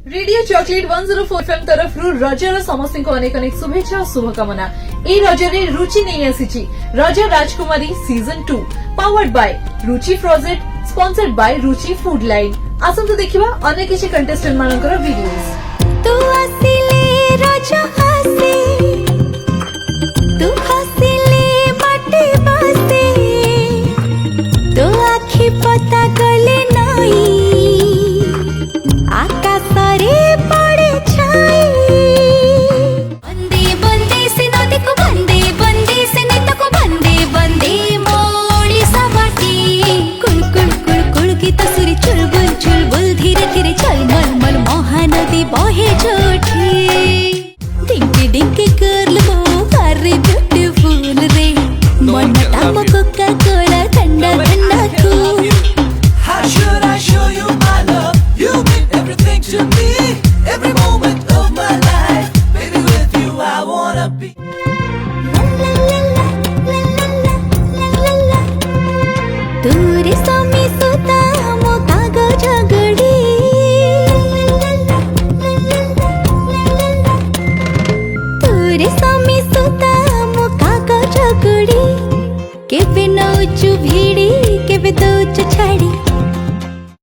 Radio chocolate 104 FM तरफ Roger समस्त को अनेक अनेक शुभेच्छा और शुभकामना। ए रजरे रुचि नहीं आसी Raja Rajkumari season 2 powered by Ruchi फ्रोजेट sponsored by Ruchi food line. आसंतु देखिबा अनेक किछि कंटेस्टेंट मानकर वीडियोस। तू आसिले रज आसे तू हसिले माटी बासे तो आखि पता गले नहीं आकाशरे पड़े छाई बंदे बंदे से नदी को बंदे बंदे से नेता को बंदे बंदे मोड़ी सवाटी कुल कुल कुल कुल की तसुरी चुलबुल धीरे धीरे झलमल मल महानदी बहे जोठी डिंकी डिंकी गर्ल हो very beautiful रे मन ताम कोका कोला ठंडा ठंडा cool How should I show you my love? You mean everything to me, every moment of my life. Baby, with you I wanna be. तूरे समी सुता मो कागज गड़ी तूरे समी सुता मो कागज गड़ी के बिना चुभी